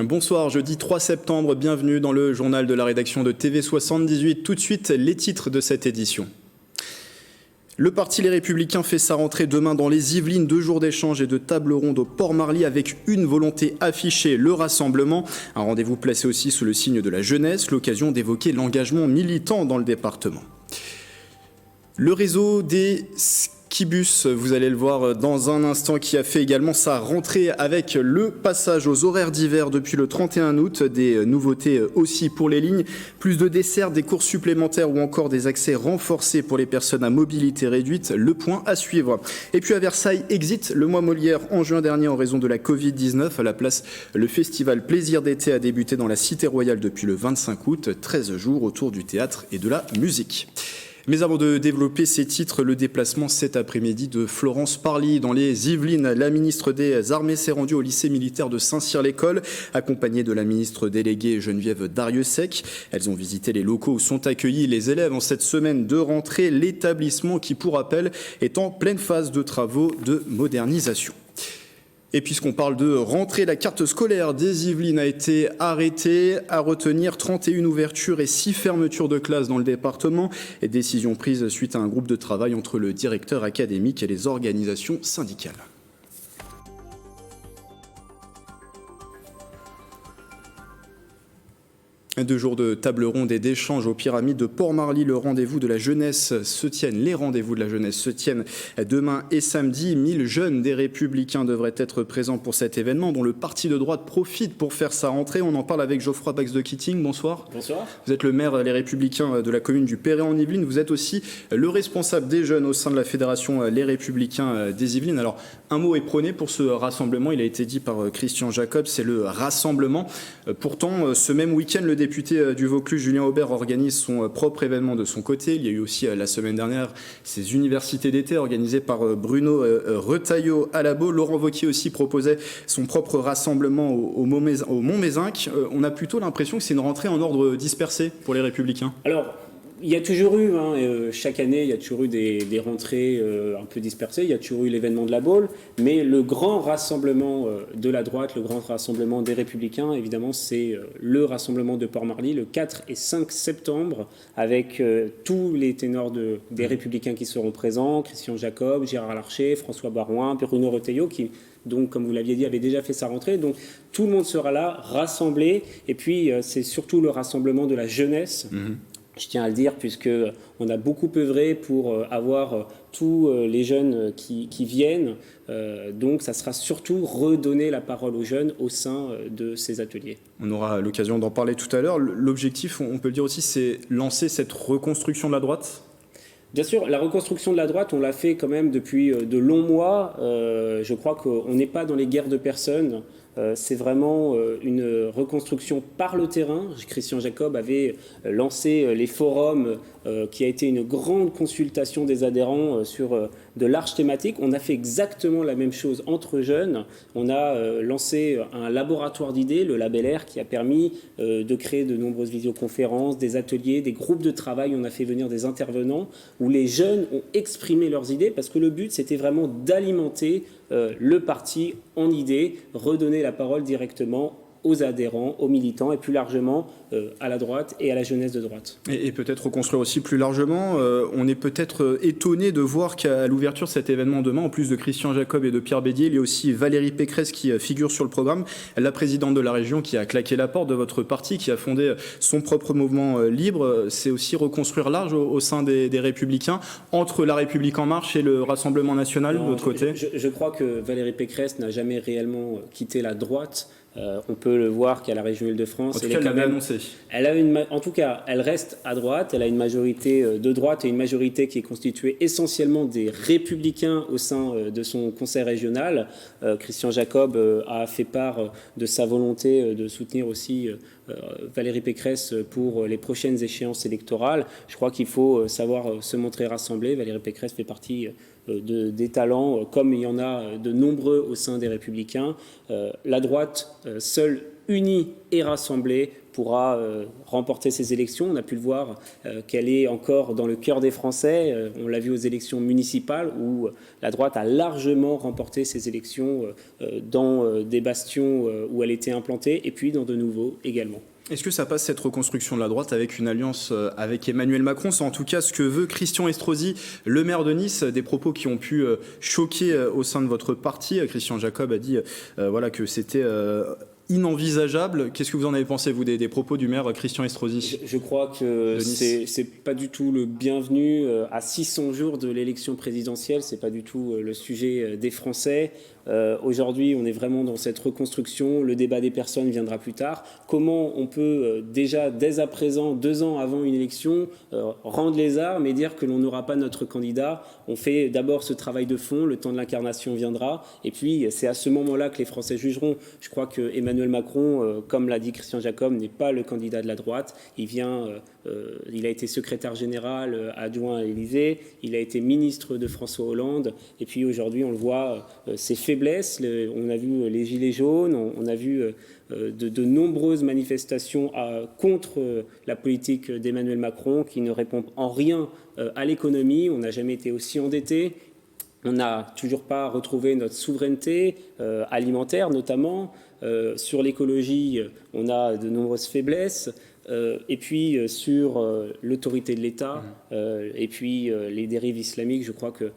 Bonsoir, jeudi 3 septembre, bienvenue dans le journal de la rédaction de TV78. Tout de suite, les titres de cette édition. Le parti Les Républicains fait sa rentrée demain dans les Yvelines, 2 jours d'échange et de table ronde au Port-Marly avec une volonté affichée, le rassemblement. Un rendez-vous placé aussi sous le signe de la jeunesse, l'occasion d'évoquer l'engagement militant dans le département. Le réseau des Skibus, vous allez le voir dans un instant, qui a fait également sa rentrée avec le passage aux horaires d'hiver depuis le 31 août. Des nouveautés aussi pour les lignes, plus de desserts, des courses supplémentaires ou encore des accès renforcés pour les personnes à mobilité réduite. Le point à suivre. Et puis à Versailles, exit le mois Molière en juin dernier en raison de la Covid-19. À la place, le festival Plaisir d'été a débuté dans la Cité Royale depuis le 25 août. 13 jours autour du théâtre et de la musique. Mais avant de développer ces titres, le déplacement cet après-midi de Florence Parly dans les Yvelines. La ministre des Armées s'est rendue au lycée militaire de Saint-Cyr-l'École, accompagnée de la ministre déléguée Geneviève Darrieussecq. Elles ont visité les locaux où sont accueillis les élèves en cette semaine de rentrée. L'établissement qui, pour rappel, est en pleine phase de travaux de modernisation. Et puisqu'on parle de rentrée, la carte scolaire des Yvelines a été arrêtée. À retenir 31 ouvertures et 6 fermetures de classes dans le département. Et décision prise suite à un groupe de travail entre le directeur académique et les organisations syndicales. 2 jours de table ronde et d'échange aux Pyramides de Port-Marly. Les rendez-vous de la jeunesse se tiennent demain et samedi. 1000 jeunes des Républicains devraient être présents pour cet événement dont le parti de droite profite pour faire sa rentrée. On en parle avec Geoffroy Bax de Keating. Bonsoir. Bonsoir. Vous êtes le maire Les Républicains de la commune du Perret-en-Yvelines. Vous êtes aussi le responsable des jeunes au sein de la fédération Les Républicains des Yvelines. Alors, un mot est prôné pour ce rassemblement. Il a été dit par Christian Jacob, c'est le rassemblement. Pourtant, ce même week-end, le député du Vaucluse, Julien Aubert, organise son propre événement de son côté. Il y a eu aussi la semaine dernière ces universités d'été organisées par Bruno Retailleau à la Baule. Laurent Wauquiez aussi proposait son propre rassemblement au Mont-Mézinc. On a plutôt l'impression que c'est une rentrée en ordre dispersé pour les Républicains. Alors, il y a toujours eu, chaque année, il y a toujours eu des rentrées un peu dispersées. Il y a toujours eu l'événement de la Baule. Mais le grand rassemblement de la droite, le grand rassemblement des Républicains, évidemment, c'est le rassemblement de Port-Marly le 4 et 5 septembre avec tous les ténors des Républicains qui seront présents. Christian Jacob, Gérard Larcher, François Barouin, Bruno Retailleau qui, donc, comme vous l'aviez dit, avait déjà fait sa rentrée. Donc, tout le monde sera là, rassemblé. Et puis, c'est surtout le rassemblement de la jeunesse. Je tiens à le dire, puisqu'on a beaucoup œuvré pour avoir tous les jeunes qui viennent. Donc, ça sera surtout redonner la parole aux jeunes au sein de ces ateliers. On aura l'occasion d'en parler tout à l'heure. L'objectif, on peut le dire aussi, c'est lancer cette reconstruction de la droite ? Bien sûr, la reconstruction de la droite, on l'a fait quand même depuis de longs mois. Je crois qu'on n'est pas dans les guerres de personnes. C'est vraiment une reconstruction par le terrain. Christian Jacob avait lancé les forums qui a été une grande consultation des adhérents sur de larges thématiques. On a fait exactement la même chose entre jeunes. On a lancé un laboratoire d'idées, le Label R, qui a permis de créer de nombreuses visioconférences, des ateliers, des groupes de travail. On a fait venir des intervenants où les jeunes ont exprimé leurs idées parce que le but, c'était vraiment d'alimenter le parti en idées, redonner la parole directement aux adhérents, aux militants et plus largement à la droite et à la jeunesse de droite. Et peut-être reconstruire aussi plus largement. On est peut-être étonné de voir qu'à l'ouverture de cet événement demain, en plus de Christian Jacob et de Pierre Bédier, il y a aussi Valérie Pécresse qui figure sur le programme, la présidente de la région qui a claqué la porte de votre parti, qui a fondé son propre mouvement libre. C'est aussi reconstruire large au sein des Républicains, entre la République En Marche et le Rassemblement National de l'autre côté. Je crois que Valérie Pécresse n'a jamais réellement quitté la droite. On peut le voir qu'à la région Île-de-France. En tout cas, elle l'avait annoncé. En tout cas, elle reste à droite. Elle a une majorité de droite et une majorité qui est constituée essentiellement des Républicains au sein de son conseil régional. Christian Jacob a fait part de sa volonté de soutenir aussi Valérie Pécresse pour les prochaines échéances électorales. Je crois qu'il faut savoir se montrer rassemblé. Valérie Pécresse fait partie des talents, comme il y en a de nombreux au sein des Républicains. La droite, seule, unie et rassemblée, pourra remporter ces élections. On a pu le voir qu'elle est encore dans le cœur des Français. On l'a vu aux élections municipales où la droite a largement remporté ces élections dans des bastions où elle était implantée et puis dans de nouveaux également. Est-ce que ça passe cette reconstruction de la droite avec une alliance avec Emmanuel Macron? C'est en tout cas ce que veut Christian Estrosi, le maire de Nice, des propos qui ont pu choquer au sein de votre parti. Christian Jacob a dit que c'était inenvisageable. Qu'est-ce que vous en avez pensé, vous, des propos du maire Christian Estrosi? Je crois que c'est pas du tout le bienvenu. À 600 jours de l'élection présidentielle, c'est pas du tout le sujet des Français. Aujourd'hui, on est vraiment dans cette reconstruction. Le débat des personnes viendra plus tard. Comment on peut déjà, dès à présent, 2 ans avant une élection, rendre les armes et dire que l'on n'aura pas notre candidat? On fait d'abord ce travail de fond, le temps de l'incarnation viendra. Et puis, c'est à ce moment-là que les Français jugeront. Je crois que Emmanuel Macron, comme l'a dit Christian Jacob, n'est pas le candidat de la droite. Il a été secrétaire général adjoint à l'Élysée. Il a été ministre de François Hollande. Et puis aujourd'hui, on le voit, ses faiblesses. On a vu les gilets jaunes. On a vu de nombreuses manifestations contre la politique d'Emmanuel Macron qui ne répondent en rien à l'économie. On n'a jamais été aussi endetté. On n'a toujours pas retrouvé notre souveraineté alimentaire, notamment. Sur l'écologie, on a de nombreuses faiblesses. Et puis sur l'autorité de l'État et puis les dérives islamiques, je crois que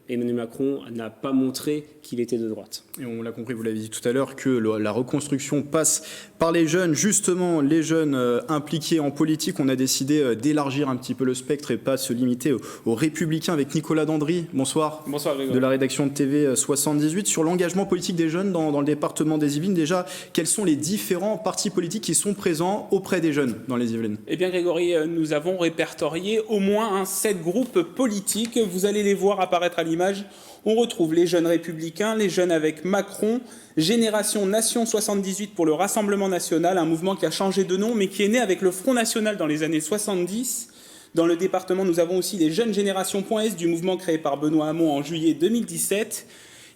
Emmanuel Macron n'a pas montré qu'il était de droite. Et on l'a compris, vous l'avez dit tout à l'heure, que la reconstruction passe par les jeunes. Justement, les jeunes impliqués en politique, on a décidé d'élargir un petit peu le spectre et pas se limiter aux Républicains avec Nicolas Dandry. Bonsoir. Bonsoir Grégory. De la rédaction de TV 78. Sur l'engagement politique des jeunes dans le département des Yvelines, déjà, quels sont les différents partis politiques qui sont présents auprès des jeunes dans les Yvelines? Eh bien Grégory, nous avons répertorié au moins 7 groupes politiques. Vous allez les voir apparaître à l'image. On retrouve les jeunes républicains, les jeunes avec Macron, Génération Nation 78 pour le Rassemblement national, un mouvement qui a changé de nom mais qui est né avec le Front national dans les années 70. Dans le département, nous avons aussi les jeunes Génération.S du mouvement créé par Benoît Hamon en juillet 2017.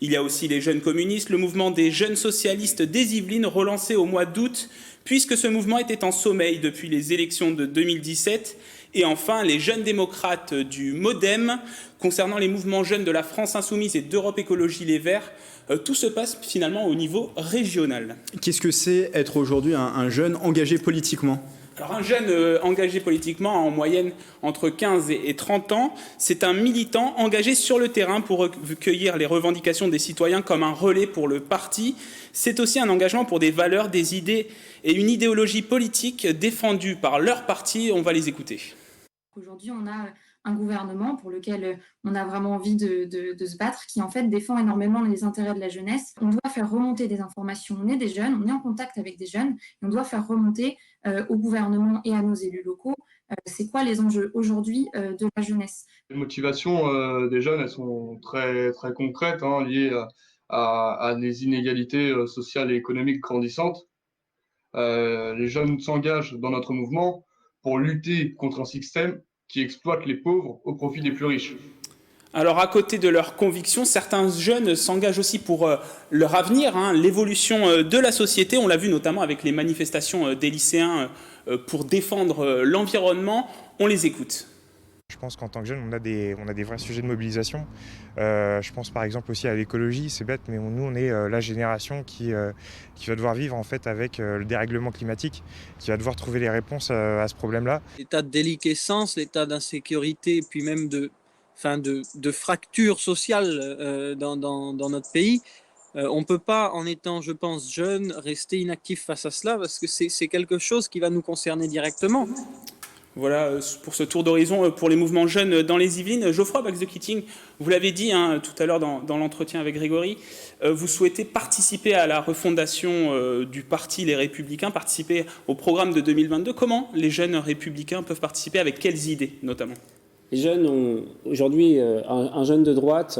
Il y a aussi les jeunes communistes, le mouvement des jeunes socialistes des Yvelines relancé au mois d'août, puisque ce mouvement était en sommeil depuis les élections de 2017. Et enfin, les jeunes démocrates du MoDem, concernant les mouvements jeunes de la France Insoumise et d'Europe Écologie Les Verts. Tout se passe finalement au niveau régional. Qu'est-ce que c'est être aujourd'hui un jeune engagé politiquement ? Alors un jeune engagé politiquement, en moyenne entre 15 et 30 ans, c'est un militant engagé sur le terrain pour recueillir les revendications des citoyens comme un relais pour le parti. C'est aussi un engagement pour des valeurs, des idées et une idéologie politique défendue par leur parti. On va les écouter. Aujourd'hui, on a un gouvernement pour lequel on a vraiment envie de se battre, qui en fait défend énormément les intérêts de la jeunesse. On doit faire remonter des informations. On est des jeunes, on est en contact avec des jeunes, et on doit faire remonter au gouvernement et à nos élus locaux c'est quoi les enjeux aujourd'hui de la jeunesse. Les motivations des jeunes, elles sont très, très concrètes, liées à des inégalités sociales et économiques grandissantes. Les jeunes s'engagent dans notre mouvement pour lutter contre un système qui exploite les pauvres au profit des plus riches. Alors à côté de leurs convictions, certains jeunes s'engagent aussi pour leur avenir, l'évolution de la société. On l'a vu notamment avec les manifestations des lycéens pour défendre l'environnement. On les écoute. Je pense qu'en tant que jeune, on a des vrais sujets de mobilisation. Je pense par exemple aussi à l'écologie, c'est bête, mais nous, on est la génération qui va devoir vivre en fait avec le dérèglement climatique, qui va devoir trouver les réponses à ce problème-là. L'état de déliquescence, l'état d'insécurité, puis même de fracture sociale dans notre pays, on ne peut pas, en étant, je pense, jeune, rester inactif face à cela, parce que c'est quelque chose qui va nous concerner directement. Voilà pour ce tour d'horizon pour les mouvements jeunes dans les Yvelines. Geoffroy Bax-de-Kitting, vous l'avez dit tout à l'heure dans l'entretien avec Grégory, vous souhaitez participer à la refondation du parti Les Républicains, participer au programme de 2022. Comment les jeunes républicains peuvent participer, avec quelles idées notamment ? Les jeunes ont aujourd'hui, un jeune de droite,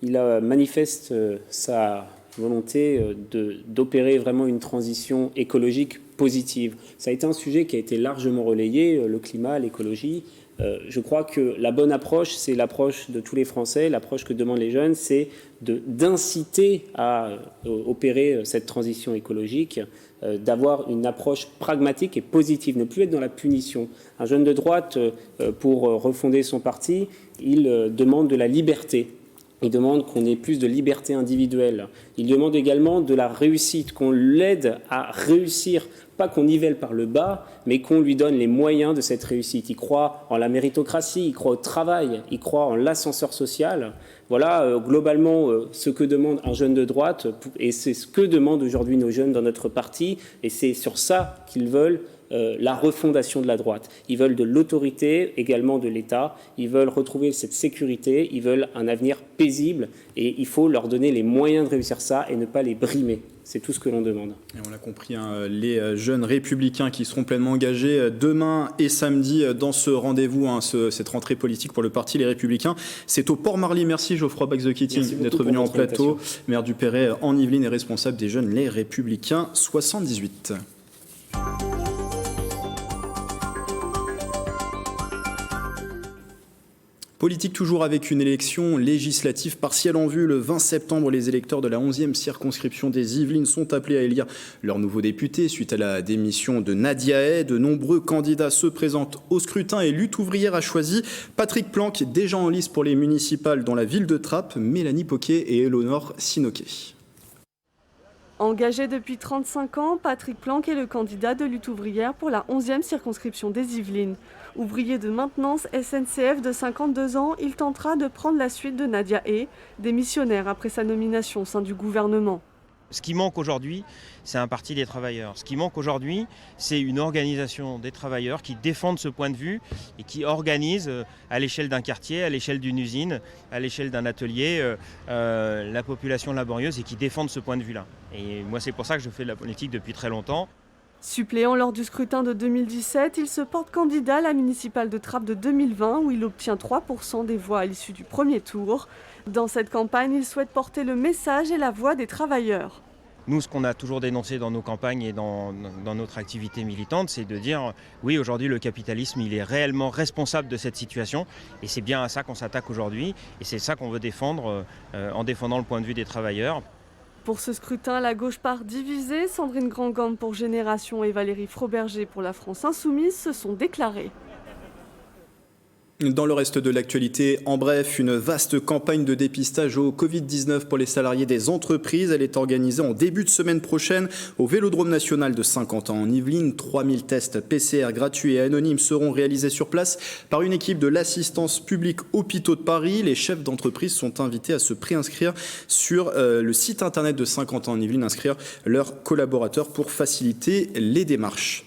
il manifeste sa volonté d'opérer vraiment une transition écologique positive. Ça a été un sujet qui a été largement relayé, le climat, l'écologie. Je crois que la bonne approche, c'est l'approche de tous les Français. L'approche que demandent les jeunes, c'est d'inciter à opérer cette transition écologique. d'avoir une approche pragmatique et positive, ne plus être dans la punition. Un jeune de droite, pour refonder son parti, il demande de la liberté. Il demande qu'on ait plus de liberté individuelle. Il demande également de la réussite, qu'on l'aide à réussir, pas qu'on nivelle par le bas, mais qu'on lui donne les moyens de cette réussite. Il croit en la méritocratie, il croit au travail, il croit en l'ascenseur social. Voilà globalement ce que demande un jeune de droite, et c'est ce que demandent aujourd'hui nos jeunes dans notre parti, et c'est sur ça qu'ils veulent la refondation de la droite. Ils veulent de l'autorité, également de l'État, ils veulent retrouver cette sécurité, ils veulent un avenir paisible, et il faut leur donner les moyens de réussir ça et ne pas les brimer. C'est tout ce que l'on demande. Et on l'a compris, les jeunes républicains qui seront pleinement engagés demain et samedi dans ce rendez-vous, cette rentrée politique pour le parti Les Républicains. C'est au Port-Marly. Merci Geoffroy Bax-The-Kitting d'être venu en plateau. Maire du Perret en Yvelines et responsable des jeunes Les Républicains 78. Politique toujours avec une élection législative partielle en vue. Le 20 septembre, les électeurs de la 11e circonscription des Yvelines sont appelés à élire leur nouveau député. Suite à la démission de Nadia Hay, de nombreux candidats se présentent au scrutin et Lutte ouvrière a choisi Patrick Planck, déjà en lice pour les municipales dans la ville de Trappes, Mélanie Poquet et Éléonore Sinoquet. Engagé depuis 35 ans, Patrick Planck est le candidat de Lutte ouvrière pour la 11e circonscription des Yvelines. Ouvrier de maintenance SNCF de 52 ans, il tentera de prendre la suite de Nadia Hay, démissionnaire après sa nomination au sein du gouvernement. Ce qui manque aujourd'hui, c'est un parti des travailleurs. Ce qui manque aujourd'hui, c'est une organisation des travailleurs qui défendent ce point de vue et qui organise à l'échelle d'un quartier, à l'échelle d'une usine, à l'échelle d'un atelier, la population laborieuse et qui défendent ce point de vue-là. Et moi, c'est pour ça que je fais de la politique depuis très longtemps. Suppléant lors du scrutin de 2017, il se porte candidat à la municipale de Trappes de 2020 où il obtient 3% des voix à l'issue du premier tour. Dans cette campagne, il souhaite porter le message et la voix des travailleurs. Nous, ce qu'on a toujours dénoncé dans nos campagnes et dans notre activité militante, c'est de dire oui, aujourd'hui le capitalisme il est réellement responsable de cette situation et c'est bien à ça qu'on s'attaque aujourd'hui et c'est ça qu'on veut défendre en défendant le point de vue des travailleurs. Pour ce scrutin, la gauche part divisée. Sandrine Grandgomme pour Génération et Valérie Froberger pour la France Insoumise se sont déclarées. Dans le reste de l'actualité, en bref, une vaste campagne de dépistage au Covid-19 pour les salariés des entreprises. Elle est organisée en début de semaine prochaine au Vélodrome national de Saint-Quentin en Yvelines. 3000 tests PCR gratuits et anonymes seront réalisés sur place par une équipe de l'assistance publique Hôpitaux de Paris. Les chefs d'entreprise sont invités à se préinscrire sur le site internet de Saint-Quentin en Yvelines, inscrire leurs collaborateurs pour faciliter les démarches.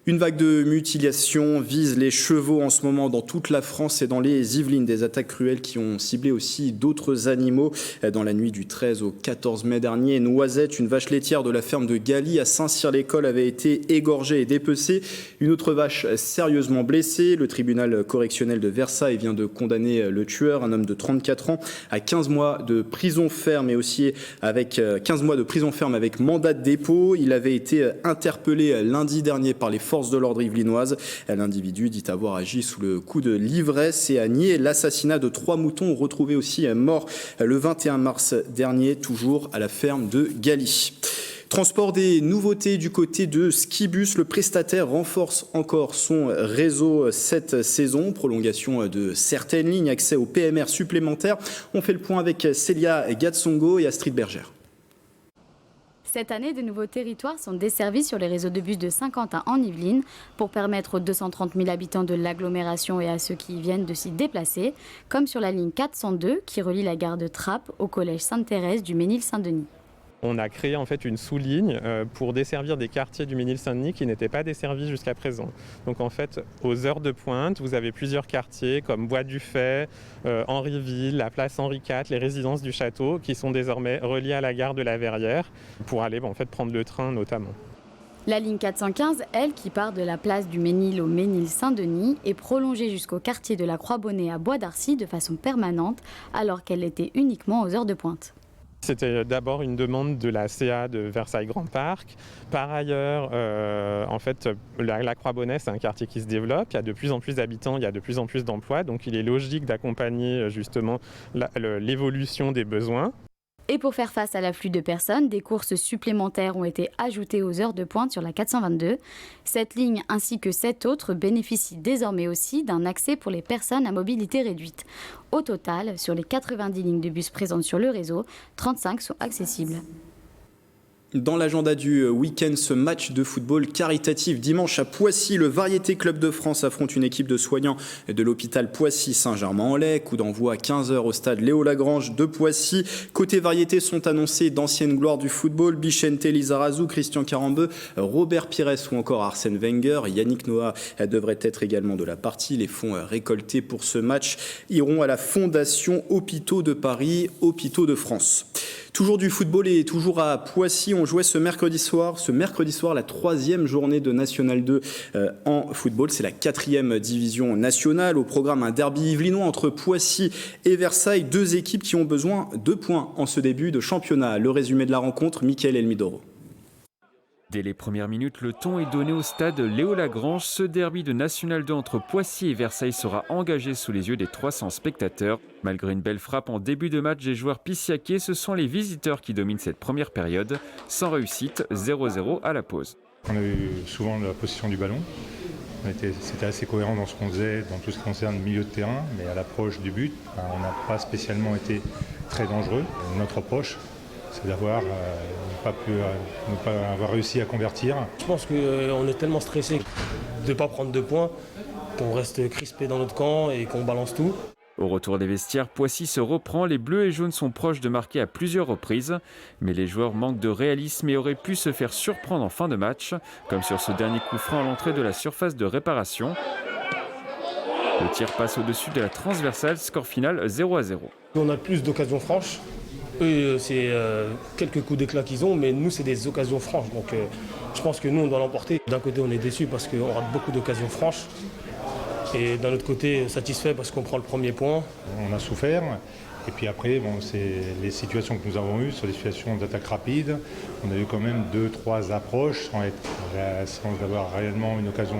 Une vague de mutilation vise les chevaux en ce moment dans toute la France et dans les Yvelines. Des attaques cruelles qui ont ciblé aussi d'autres animaux. Dans la nuit du 13 au 14 mai dernier, Noisette, une vache laitière de la ferme de Galy à Saint-Cyr-l'École, avait été égorgée et dépecée. Une autre vache sérieusement blessée. Le tribunal correctionnel de Versailles vient de condamner le tueur, un homme de 34 ans, à 15 mois de prison ferme et aussi avec 15 mois de prison ferme avec mandat de dépôt. Il avait été interpellé lundi dernier par les forces de l'ordre yvelinoise. L'individu dit avoir agi sous le coup de l'ivresse et a nié l'assassinat de 3 moutons retrouvés aussi morts le 21 mars dernier, toujours à la ferme de Galy. Transport des nouveautés du côté de Skibus. Le prestataire renforce encore son réseau cette saison. Prolongation de certaines lignes, accès au PMR supplémentaire. On fait le point avec Célia Gatsongo et Astrid Berger. Cette année, de nouveaux territoires sont desservis sur les réseaux de bus de Saint-Quentin en Yvelines pour permettre aux 230 000 habitants de l'agglomération et à ceux qui y viennent de s'y déplacer, comme sur la ligne 402 qui relie la gare de Trappes au collège Sainte-Thérèse du Ménil-Saint-Denis. On a créé en fait une sous-ligne pour desservir des quartiers du Ménil-Saint-Denis qui n'étaient pas desservis jusqu'à présent. Donc en fait, aux heures de pointe, vous avez plusieurs quartiers comme Bois du Fay, Henryville, la place Henri IV, les résidences du château qui sont désormais reliées à la gare de la Verrière pour aller en fait prendre le train notamment. La ligne 415, elle, qui part de la place du Ménil au Ménil-Saint-Denis, est prolongée jusqu'au quartier de la Croix-Bonnet à Bois d'Arcy de façon permanente, alors qu'elle était uniquement aux heures de pointe. C'était d'abord une demande de la CA de Versailles Grand Parc. Par ailleurs, en fait, la Croix-Bonnet, c'est un quartier qui se développe. Il y a de plus en plus d'habitants, il y a de plus en plus d'emplois. Donc il est logique d'accompagner justement l'évolution des besoins. Et pour faire face à l'afflux de personnes, des courses supplémentaires ont été ajoutées aux heures de pointe sur la 422. Cette ligne ainsi que 7 autres bénéficient désormais aussi d'un accès pour les personnes à mobilité réduite. Au total, sur les 90 lignes de bus présentes sur le réseau, 35 sont accessibles. Dans l'agenda du week-end, ce match de football caritatif dimanche à Poissy, le Variété Club de France affronte une équipe de soignants de l'hôpital Poissy-Saint-Germain-en-Laye. Coup d'envoi à 15h au stade Léo Lagrange de Poissy. Côté variété sont annoncés d'anciennes gloires du football, Bichente Lizarazu, Christian Carambeu, Robert Pires ou encore Arsène Wenger. Yannick Noah devrait être également de la partie. Les fonds récoltés pour ce match iront à la Fondation Hôpitaux de Paris, Hôpitaux de France. Toujours du football et toujours à Poissy, on jouait ce mercredi soir, la 3e journée de National 2 en football. C'est la 4e division nationale. Au programme, un derby yvelinois entre Poissy et Versailles. 2 équipes qui ont besoin de points en ce début de championnat. Le résumé de la rencontre, Mickaël Elmidoro. Dès les premières minutes, le ton est donné au stade Léo Lagrange. Ce derby de National 2 entre Poissy et Versailles sera engagé sous les yeux des 300 spectateurs. Malgré une belle frappe en début de match des joueurs pissiaquais, ce sont les visiteurs qui dominent cette première période. Sans réussite, 0-0 à la pause. On a eu souvent la possession du ballon. C'était assez cohérent dans ce qu'on faisait, dans tout ce qui concerne le milieu de terrain. Mais à l'approche du but, on n'a pas spécialement été très dangereux. Notre approche, c'est d'avoir ne pas avoir réussi à convertir. Je pense qu'on est tellement stressé de ne pas prendre 2 points qu'on reste crispé dans notre camp et qu'on balance tout. Au retour des vestiaires, Poissy se reprend. Les bleus et jaunes sont proches de marquer à plusieurs reprises. Mais les joueurs manquent de réalisme et auraient pu se faire surprendre en fin de match, comme sur ce dernier coup franc à l'entrée de la surface de réparation. Le tir passe au-dessus de la transversale, score final 0-0. On a plus d'occasions franches. Eux, c'est quelques coups d'éclat qu'ils ont, mais nous, c'est des occasions franches. Donc je pense que nous, on doit l'emporter. D'un côté, on est déçus parce qu'on rate beaucoup d'occasions franches. Et d'un autre côté, satisfait parce qu'on prend le premier point. On a souffert. Et puis après, c'est les situations que nous avons eues, sur des situations d'attaque rapide. On a eu quand même 2-3 approches sans avoir réellement une occasion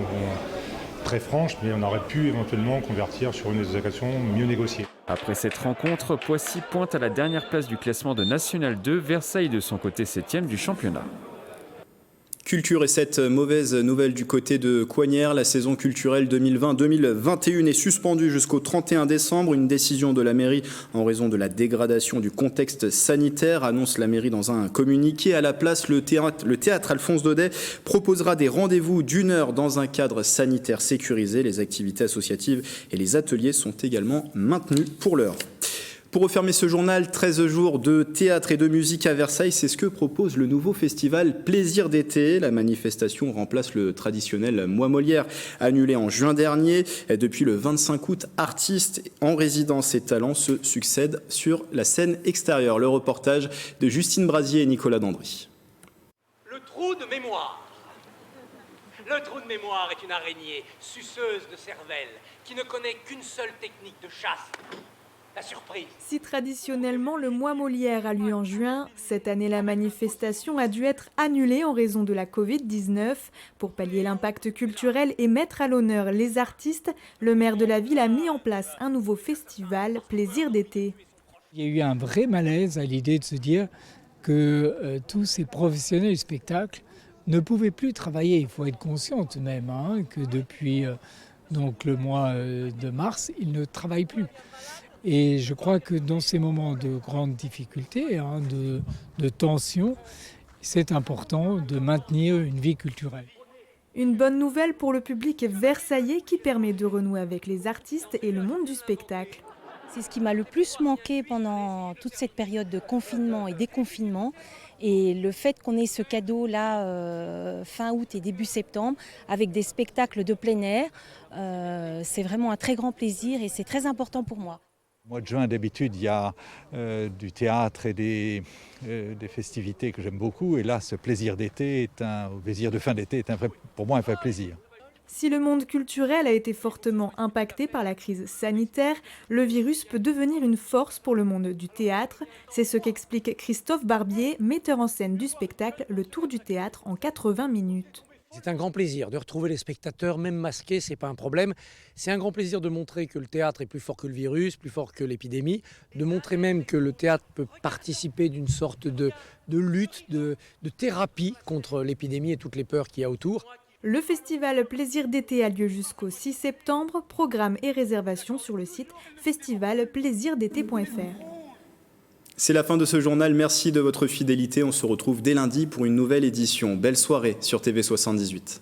très franche, mais on aurait pu éventuellement convertir sur une des occasions mieux négociées. Après cette rencontre, Poissy pointe à la dernière place du classement de National 2, Versailles de son côté 7e du championnat. Culture et cette mauvaise nouvelle du côté de Coignères. La saison culturelle 2020-2021 est suspendue jusqu'au 31 décembre. Une décision de la mairie en raison de la dégradation du contexte sanitaire, annonce la mairie dans un communiqué. À la place, le théâtre Alphonse Daudet proposera des rendez-vous d'1 heure dans un cadre sanitaire sécurisé. Les activités associatives et les ateliers sont également maintenus pour l'heure. Pour refermer ce journal, 13 jours de théâtre et de musique à Versailles, c'est ce que propose le nouveau festival Plaisir d'été. La manifestation remplace le traditionnel Mois Molière, annulé en juin dernier. Depuis le 25 août, artistes en résidence et talents se succèdent sur la scène extérieure. Le reportage de Justine Brasier et Nicolas Dandry. Le trou de mémoire. Le trou de mémoire est une araignée suceuse de cervelle qui ne connaît qu'une seule technique de chasse. La surprise. Si traditionnellement le mois Molière a lieu en juin, cette année la manifestation a dû être annulée en raison de la Covid-19. Pour pallier l'impact culturel et mettre à l'honneur les artistes, le maire de la ville a mis en place un nouveau festival, Plaisir d'été. Il y a eu un vrai malaise à l'idée de se dire que tous ces professionnels du spectacle ne pouvaient plus travailler. Il faut être conscient tout de même que depuis donc le mois de mars, ils ne travaillent plus. Et je crois que dans ces moments de grande difficulté, de tension, c'est important de maintenir une vie culturelle. Une bonne nouvelle pour le public versaillais qui permet de renouer avec les artistes et le monde du spectacle. C'est ce qui m'a le plus manqué pendant toute cette période de confinement et déconfinement. Et le fait qu'on ait ce cadeau-là fin août et début septembre, avec des spectacles de plein air, c'est vraiment un très grand plaisir et c'est très important pour moi. Au mois de juin, d'habitude, il y a du théâtre et des festivités que j'aime beaucoup. Et là, ce plaisir d'été, plaisir de fin d'été est pour moi un vrai plaisir. Si le monde culturel a été fortement impacté par la crise sanitaire, le virus peut devenir une force pour le monde du théâtre. C'est ce qu'explique Christophe Barbier, metteur en scène du spectacle Le Tour du théâtre en 80 minutes. C'est un grand plaisir de retrouver les spectateurs, même masqués, c'est pas un problème. C'est un grand plaisir de montrer que le théâtre est plus fort que le virus, plus fort que l'épidémie, de montrer même que le théâtre peut participer d'une sorte de lutte, de thérapie contre l'épidémie et toutes les peurs qu'il y a autour. Le festival Plaisir d'été a lieu jusqu'au 6 septembre. Programme et réservation sur le site festivalplaisirdété.fr. C'est la fin de ce journal. Merci de votre fidélité. On se retrouve dès lundi pour une nouvelle édition. Belle soirée sur TV78.